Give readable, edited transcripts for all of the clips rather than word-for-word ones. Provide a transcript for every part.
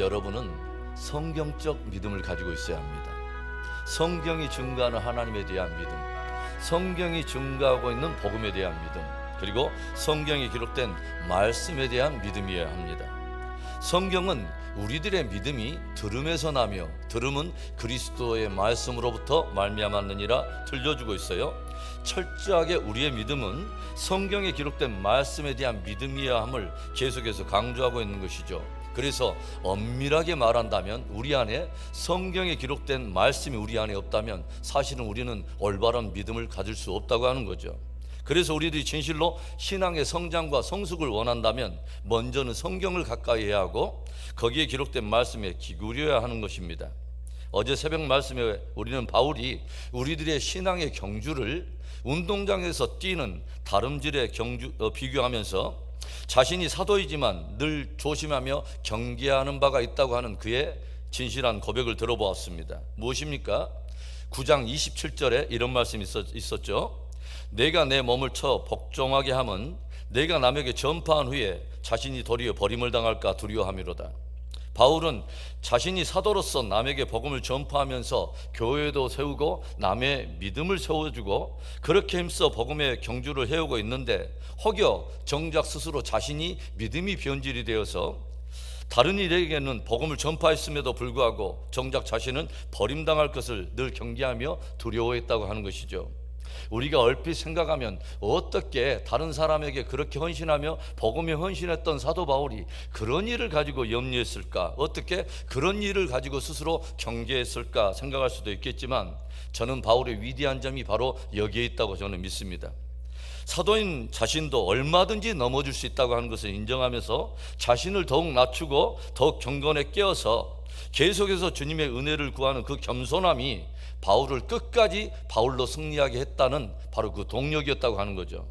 여러분은 성경적 믿음을 가지고 있어야 합니다. 성경이 증거하는 하나님에 대한 믿음, 성경이 증거하고 있는 복음에 대한 믿음, 그리고 성경이 기록된 말씀에 대한 믿음이어야 합니다. 성경은 우리들의 믿음이 들음에서 나며 들음은 그리스도의 말씀으로부터 말미암았느니라 들려주고 있어요. 철저하게 우리의 믿음은 성경에 기록된 말씀에 대한 믿음이어야 함을 계속해서 강조하고 있는 것이죠. 그래서 엄밀하게 말한다면 우리 안에 성경에 기록된 말씀이 우리 안에 없다면 사실은 우리는 올바른 믿음을 가질 수 없다고 하는 거죠. 그래서 우리들이 진실로 신앙의 성장과 성숙을 원한다면 먼저는 성경을 가까이 해야 하고 거기에 기록된 말씀에 기울여야 하는 것입니다. 어제 새벽 말씀에 우리는 바울이 우리들의 신앙의 경주를 운동장에서 뛰는 다름질에 비교하면서 자신이 사도이지만 늘 조심하며 경계하는 바가 있다고 하는 그의 진실한 고백을 들어보았습니다. 무엇입니까? 9장 27절에 이런 말씀이 있었죠. 내가 내 몸을 쳐 복종하게 함은 내가 남에게 전파한 후에 자신이 도리어 버림을 당할까 두려워함이로다. 바울은 자신이 사도로서 남에게 복음을 전파하면서 교회도 세우고 남의 믿음을 세워주고 그렇게 힘써 복음의 경주를 해오고 있는데 혹여 정작 스스로 자신이 믿음이 변질이 되어서 다른 이에게는 복음을 전파했음에도 불구하고 정작 자신은 버림당할 것을 늘 경계하며 두려워했다고 하는 것이죠. 우리가 얼핏 생각하면 어떻게 다른 사람에게 그렇게 헌신하며 복음에 헌신했던 사도 바울이 그런 일을 가지고 염려했을까? 어떻게 그런 일을 가지고 스스로 경계했을까 생각할 수도 있겠지만 저는 바울의 위대한 점이 바로 여기에 있다고 저는 믿습니다. 사도인 자신도 얼마든지 넘어질 수 있다고 하는 것을 인정하면서 자신을 더욱 낮추고 더욱 경건에 깨어서 계속해서 주님의 은혜를 구하는 그 겸손함이 바울을 끝까지 바울로 승리하게 했다는 바로 그 동력이었다고 하는 거죠.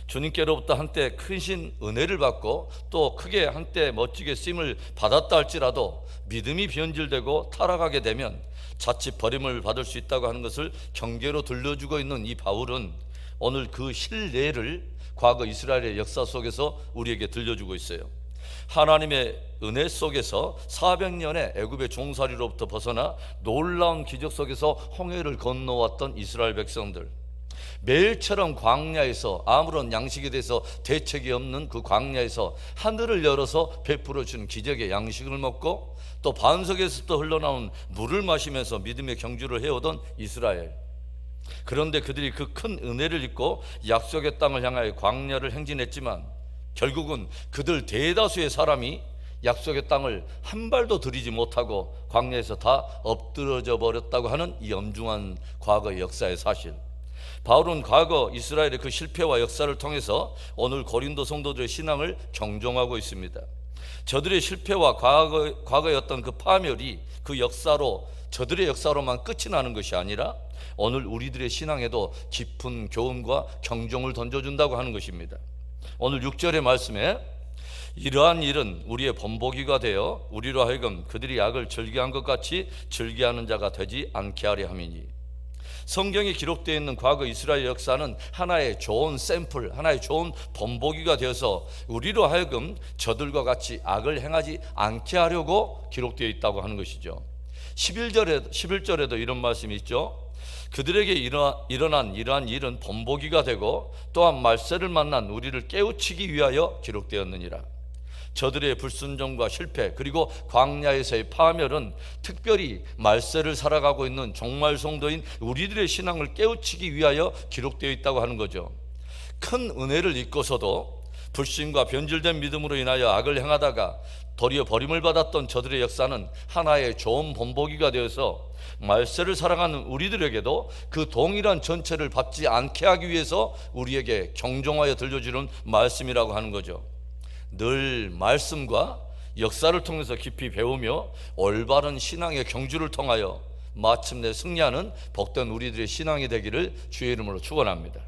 주님께로부터 한때 크신 은혜를 받고 또 크게 한때 멋지게 쓰임을 받았다 할지라도 믿음이 변질되고 타락하게 되면 자칫 버림을 받을 수 있다고 하는 것을 경계로 들려주고 있는 이 바울은 오늘 그 실례를 과거 이스라엘의 역사 속에서 우리에게 들려주고 있어요. 하나님의 은혜 속에서 400년의 애굽의 종살이로부터 벗어나 놀라운 기적 속에서 홍해를 건너왔던 이스라엘 백성들, 매일처럼 광야에서 아무런 양식에 대해서 대책이 없는 그 광야에서 하늘을 열어서 베풀어 준 기적의 양식을 먹고 또 반석에서부터 흘러나온 물을 마시면서 믿음의 경주를 해오던 이스라엘. 그런데 그들이 그 큰 은혜를 잊고 약속의 땅을 향하여 광야를 행진했지만 결국은 그들 대다수의 사람이 약속의 땅을 한 발도 들이지 못하고 광야에서 다 엎드러져 버렸다고 하는 이 엄중한 과거의 역사의 사실. 바울은 과거 이스라엘의 그 실패와 역사를 통해서 오늘 고린도 성도들의 신앙을 경종하고 있습니다. 저들의 실패와 과거의 어떤 그 파멸이 그 역사로 저들의 역사로만 끝이 나는 것이 아니라 오늘 우리들의 신앙에도 깊은 교훈과 경종을 던져준다고 하는 것입니다. 오늘 6절의 말씀에 이러한 일은 우리의 본보기가 되어 우리로 하여금 그들이 약을 즐겨한 것 같이 즐겨하는 자가 되지 않게 하려 함이니. 성경에 기록되어 있는 과거 이스라엘 역사는 하나의 좋은 샘플, 하나의 좋은 본보기가 되어서 우리로 하여금 저들과 같이 악을 행하지 않게 하려고 기록되어 있다고 하는 것이죠. 11절에도 이런 말씀이 있죠. 그들에게 일어난 이러한 일은 본보기가 되고 또한 말세를 만난 우리를 깨우치기 위하여 기록되었느니라. 저들의 불순종과 실패 그리고 광야에서의 파멸은 특별히 말세를 살아가고 있는 종말 성도인 우리들의 신앙을 깨우치기 위하여 기록되어 있다고 하는 거죠. 큰 은혜를 잊고서도 불신과 변질된 믿음으로 인하여 악을 행하다가 도리어 버림을 받았던 저들의 역사는 하나의 좋은 본보기가 되어서 말세를 살아가는 우리들에게도 그 동일한 전체를 받지 않게 하기 위해서 우리에게 경종하여 들려주는 말씀이라고 하는 거죠. 늘 말씀과 역사를 통해서 깊이 배우며 올바른 신앙의 경주를 통하여 마침내 승리하는 복된 우리들의 신앙이 되기를 주의 이름으로 축원합니다.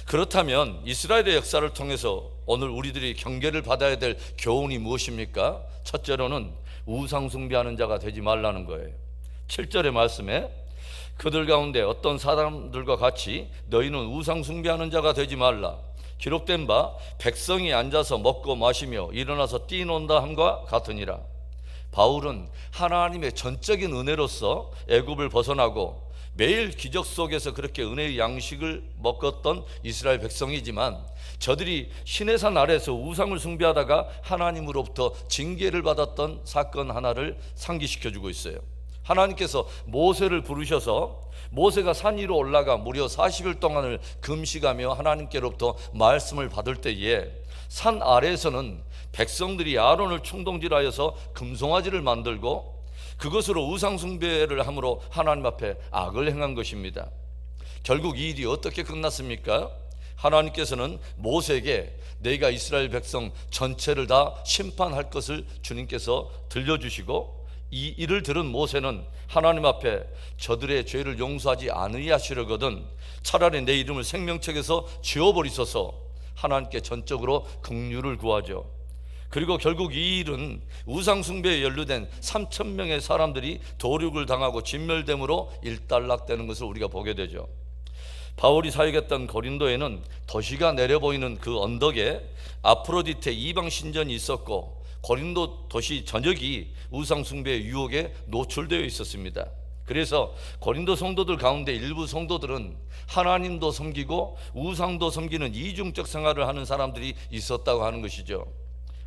그렇다면 이스라엘의 역사를 통해서 오늘 우리들이 경계를 받아야 될 교훈이 무엇입니까? 첫째로는 우상 숭배하는 자가 되지 말라는 거예요. 7절의 말씀에 그들 가운데 어떤 사람들과 같이 너희는 우상 숭배하는 자가 되지 말라. 기록된 바 백성이 앉아서 먹고 마시며 일어나서 뛰논다 함과 같으니라. 바울은 하나님의 전적인 은혜로서 애굽을 벗어나고 매일 기적 속에서 그렇게 은혜의 양식을 먹었던 이스라엘 백성이지만 저들이 시내산 아래에서 우상을 숭배하다가 하나님으로부터 징계를 받았던 사건 하나를 상기시켜주고 있어요. 하나님께서 모세를 부르셔서 모세가 산 위로 올라가 무려 40일 동안을 금식하며 하나님께로부터 말씀을 받을 때에 산 아래에서는 백성들이 아론을 충동질하여서 금송아지를 만들고 그것으로 우상 숭배를 함으로 하나님 앞에 악을 행한 것입니다. 결국 이 일이 어떻게 끝났습니까? 하나님께서는 모세에게 내가 이스라엘 백성 전체를 다 심판할 것을 주님께서 들려주시고 이 일을 들은 모세는 하나님 앞에 저들의 죄를 용서하지 않으시려거든 차라리 내 이름을 생명책에서 지워버리소서 하나님께 전적으로 긍휼을 구하죠. 그리고 결국 이 일은 우상숭배에 연루된 3,000명의 사람들이 도륙을 당하고 진멸됨으로 일단락되는 것을 우리가 보게 되죠. 바울이 사역했던 고린도에는 도시가 내려 보이는 그 언덕에 아프로디테 이방 신전이 있었고 고린도 도시 전역이 우상숭배의 유혹에 노출되어 있었습니다. 그래서 고린도 성도들 가운데 일부 성도들은 하나님도 섬기고 우상도 섬기는 이중적 생활을 하는 사람들이 있었다고 하는 것이죠.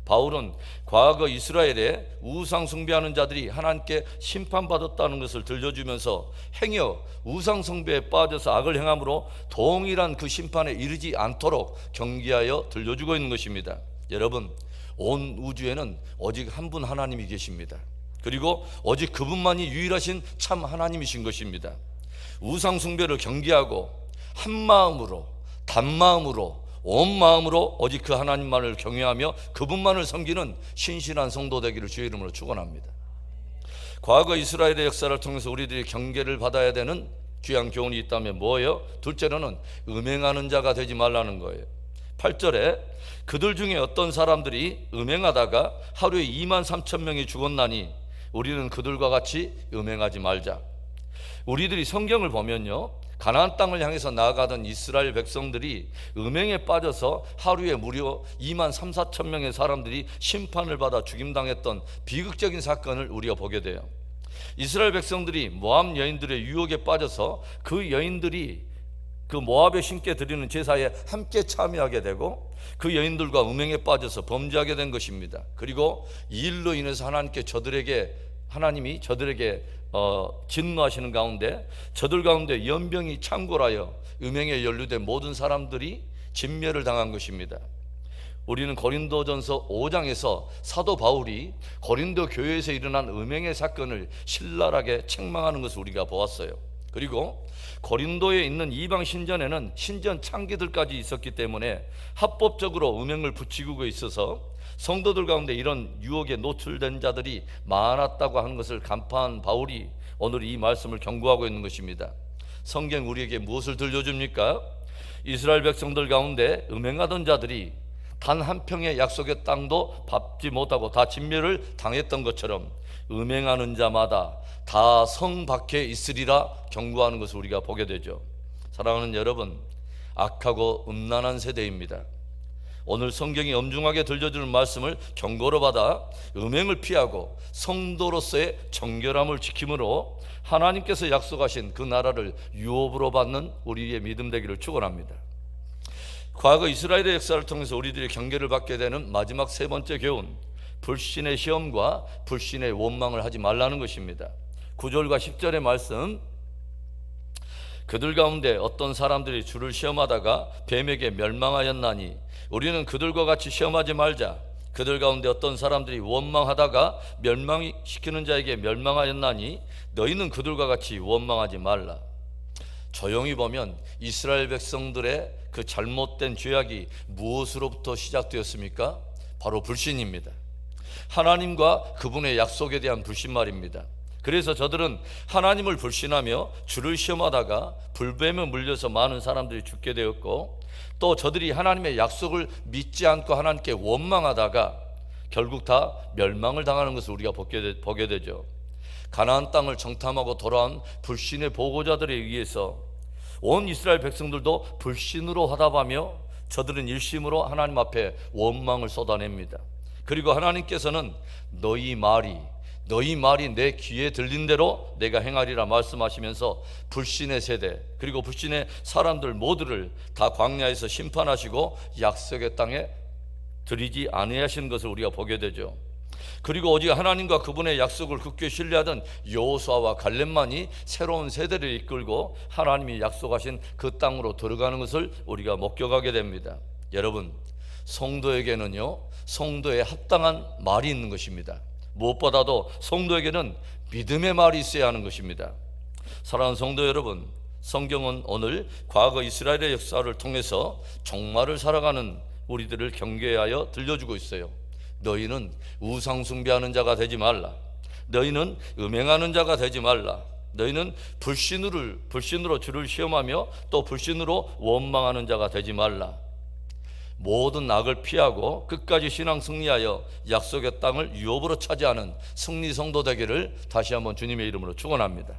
바울은 과거 이스라엘에 우상 숭배하는 자들이 하나님께 심판받았다는 것을 들려주면서 행여 우상 숭배에 빠져서 악을 행함으로 동일한 그 심판에 이르지 않도록 경계하여 들려주고 있는 것입니다. 여러분, 온 우주에는 오직 한 분 하나님이 계십니다. 그리고 오직 그분만이 유일하신 참 하나님이신 것입니다. 우상 숭배를 경계하고 한 마음으로 단마음으로 온 마음으로 오직 그 하나님만을 경외하며 그분만을 섬기는 신실한 성도 되기를 주의 이름으로 축원합니다. 과거 이스라엘의 역사를 통해서 우리들이 경계를 받아야 되는 귀한 교훈이 있다면 뭐예요? 둘째로는 음행하는 자가 되지 말라는 거예요. 8절에 그들 중에 어떤 사람들이 음행하다가 하루에 23,000명이 죽었나니 우리는 그들과 같이 음행하지 말자. 우리들이 성경을 보면요, 가나안 땅을 향해서 나아가던 이스라엘 백성들이 음행에 빠져서 하루에 무려 23,000~24,000명의 사람들이 심판을 받아 죽임당했던 비극적인 사건을 우리가 보게 돼요. 이스라엘 백성들이 모압 여인들의 유혹에 빠져서 그 여인들이 그 모압의 신께 드리는 제사에 함께 참여하게 되고 그 여인들과 음행에 빠져서 범죄하게 된 것입니다. 그리고 이 일로 인해서 하나님이 저들에게 진노하시는 가운데 저들 가운데 연병이 창궐하여 음행에 연루된 모든 사람들이 진멸을 당한 것입니다. 우리는 고린도전서 5장에서 사도 바울이 고린도 교회에서 일어난 음행의 사건을 신랄하게 책망하는 것을 우리가 보았어요. 그리고 고린도에 있는 이방 신전에는 신전 창기들까지 있었기 때문에 합법적으로 음행을 부추기고 있어서 성도들 가운데 이런 유혹에 노출된 자들이 많았다고 하는 것을 간파한 바울이 오늘 이 말씀을 경고하고 있는 것입니다. 성경 우리에게 무엇을 들려줍니까? 이스라엘 백성들 가운데 음행하던 자들이 단 한 평의 약속의 땅도 밟지 못하고 다 진멸을 당했던 것처럼 음행하는 자마다 다 성 밖에 있으리라 경고하는 것을 우리가 보게 되죠. 사랑하는 여러분, 악하고 음란한 세대입니다. 오늘 성경이 엄중하게 들려주는 말씀을 경고로 받아 음행을 피하고 성도로서의 정결함을 지킴으로 하나님께서 약속하신 그 나라를 유업으로 받는 우리의 믿음 되기를 축원합니다. 과거 이스라엘의 역사를 통해서 우리들이 경계를 받게 되는 마지막 세 번째 교훈, 불신의 시험과 불신의 원망을 하지 말라는 것입니다. 9절과 10절의 말씀, 그들 가운데 어떤 사람들이 주를 시험하다가 뱀에게 멸망하였나니 우리는 그들과 같이 시험하지 말자. 그들 가운데 어떤 사람들이 원망하다가 멸망시키는 자에게 멸망하였나니 너희는 그들과 같이 원망하지 말라. 조용히 보면 이스라엘 백성들의 그 잘못된 죄악이 무엇으로부터 시작되었습니까? 바로 불신입니다. 하나님과 그분의 약속에 대한 불신 말입니다. 그래서 저들은 하나님을 불신하며 주를 시험하다가 불뱀에 물려서 많은 사람들이 죽게 되었고, 또 저들이 하나님의 약속을 믿지 않고 하나님께 원망하다가 결국 다 멸망을 당하는 것을 우리가 보게 되죠. 가나안 땅을 정탐하고 돌아온 불신의 보고자들에 의해서 온 이스라엘 백성들도 불신으로 화답하며 저들은 일심으로 하나님 앞에 원망을 쏟아냅니다. 그리고 하나님께서는 너희 말이 너희 말이 내 귀에 들린 대로 내가 행하리라 말씀하시면서 불신의 세대 그리고 불신의 사람들 모두를 다 광야에서 심판하시고 약속의 땅에 들이지 아니하시는 것을 우리가 보게 되죠. 그리고 오직 하나님과 그분의 약속을 굳게 신뢰하던 여호수아와 갈렙만이 새로운 세대를 이끌고 하나님이 약속하신 그 땅으로 들어가는 것을 우리가 목격하게 됩니다. 여러분, 성도에게는요, 성도에 합당한 말이 있는 것입니다. 무엇보다도 성도에게는 믿음의 말이 있어야 하는 것입니다. 사랑하는 성도 여러분, 성경은 오늘 과거 이스라엘의 역사를 통해서 종말을 살아가는 우리들을 경계하여 들려주고 있어요. 너희는 우상 숭배하는 자가 되지 말라. 너희는 음행하는 자가 되지 말라. 너희는 불신으로 주를 시험하며 또 불신으로 원망하는 자가 되지 말라. 모든 악을 피하고 끝까지 신앙 승리하여 약속의 땅을 유업으로 차지하는 승리 성도 되기를 다시 한번 주님의 이름으로 축원합니다.